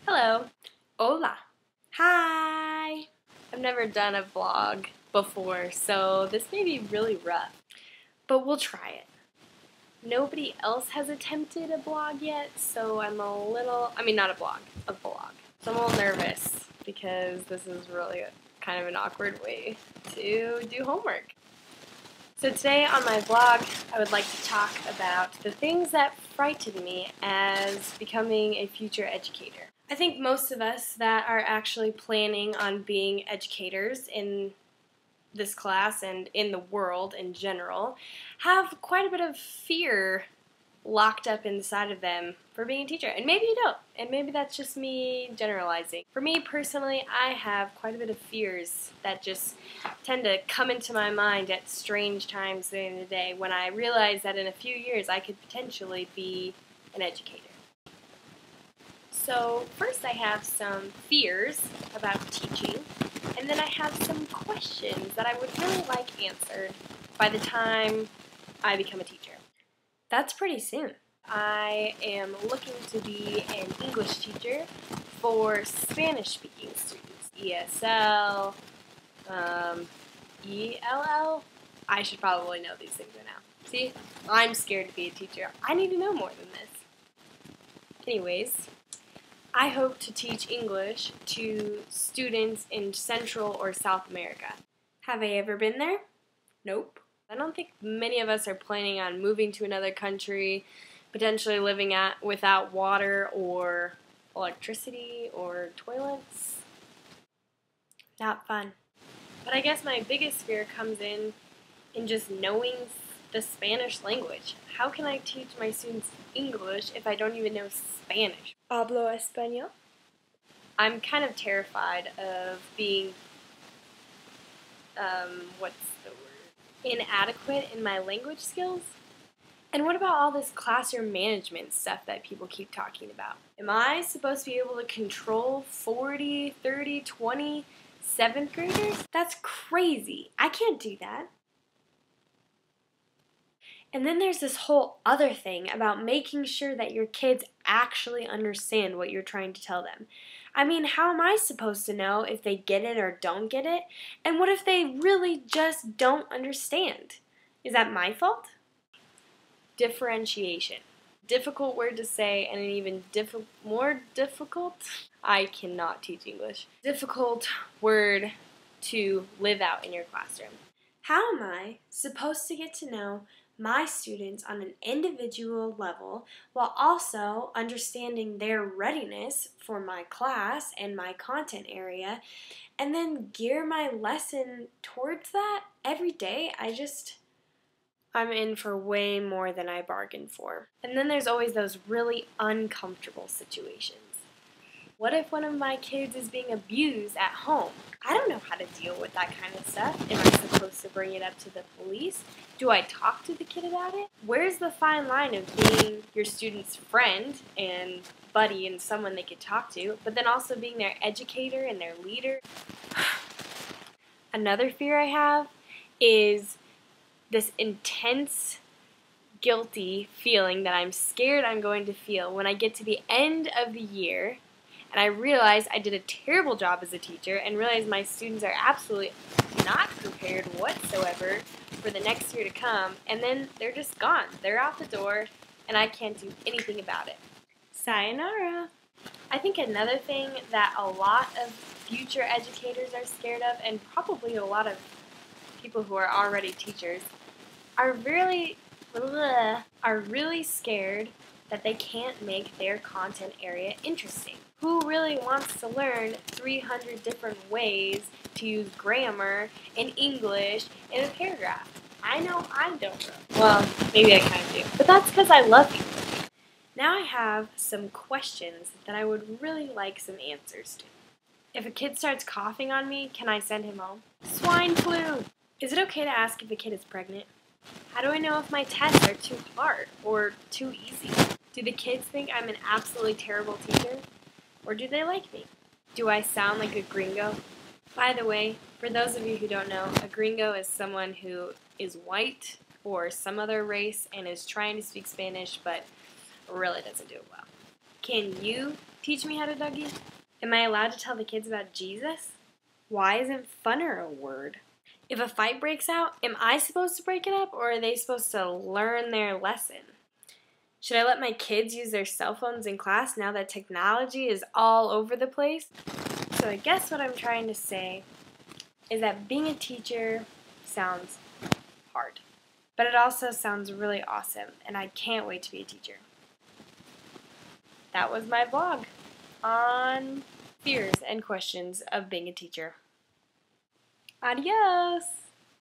Hello. Hola. Hi. I've never done a vlog before, so this may be really rough, but we'll try it. Nobody else has attempted a vlog yet, so I'm a little, not a vlog, a vlog. So I'm a little nervous because this is really kind of an awkward way to do homework. So today on my vlog, I would like to talk about the things that frighten me as becoming a future educator. I think most of us that are actually planning on being educators in this class and in the world in general have quite a bit of fear locked up inside of them for being a teacher. And maybe you don't, and maybe that's just me generalizing. For me personally, I have quite a bit of fears that just tend to come into my mind at strange times during the day when I realize that in a few years I could potentially be an educator. So first I have some fears about teaching, and then I have some questions that I would really like answered by the time I become a teacher. That's pretty soon. I am looking to be an English teacher for Spanish-speaking students. ESL, ELL. I should probably know these things by now. See, I'm scared to be a teacher. I need to know more than this. Anyways, I hope to teach English to students in Central or South America. Have I ever been there? Nope. I don't think many of us are planning on moving to another country, potentially living without water or electricity or toilets. Not fun. But I guess my biggest fear comes in just knowing the Spanish language. How can I teach my students English if I don't even know Spanish? Hablo español? I'm kind of terrified of being, inadequate in my language skills. And what about all this classroom management stuff that people keep talking about? Am I supposed to be able to control 40, 30, 20 7th graders? That's crazy. I can't do that. And then there's this whole other thing about making sure that your kids actually understand what you're trying to tell them. How am I supposed to know if they get it or don't get it? And what if they really just don't understand? Is that my fault? Differentiation. Difficult word to say, and an even more difficult. I cannot teach English. Difficult word to live out in your classroom. How am I supposed to get to know my students on an individual level while also understanding their readiness for my class and my content area, and then gear my lesson towards that every day? I'm in for way more than I bargained for. And then there's always those really uncomfortable situations. What if one of my kids is being abused at home? I don't know how to deal with that kind of stuff. Am I supposed to bring it up to the police? Do I talk to the kid about it? Where's the fine line of being your student's friend and buddy and someone they could talk to, but then also being their educator and their leader? Another fear I have is this intense, guilty feeling that I'm scared I'm going to feel when I get to the end of the year and I realize I did a terrible job as a teacher and realize my students are absolutely not prepared whatsoever for the next year to come, and then they're just gone. They're out the door and I can't do anything about it. Sayonara. I think another thing that a lot of future educators are scared of, and probably a lot of people who are already teachers, are really scared that they can't make their content area interesting. Who really wants to learn 300 different ways to use grammar and English in a paragraph? I know I don't. Well, maybe I kind of do. But that's because I love English. Now I have some questions that I would really like some answers to. If a kid starts coughing on me, can I send him home? Swine flu! Is it okay to ask if the kid is pregnant? How do I know if my tests are too hard or too easy? Do the kids think I'm an absolutely terrible teacher? Or do they like me? Do I sound like a gringo? By the way, for those of you who don't know, a gringo is someone who is white or some other race and is trying to speak Spanish but really doesn't do it well. Can you teach me how to Dougie? Am I allowed to tell the kids about Jesus? Why isn't funner a word? If a fight breaks out, am I supposed to break it up, or are they supposed to learn their lesson? Should I let my kids use their cell phones in class now that technology is all over the place? So I guess what I'm trying to say is that being a teacher sounds hard. But it also sounds really awesome, and I can't wait to be a teacher. That was my vlog on fears and questions of being a teacher. Adios!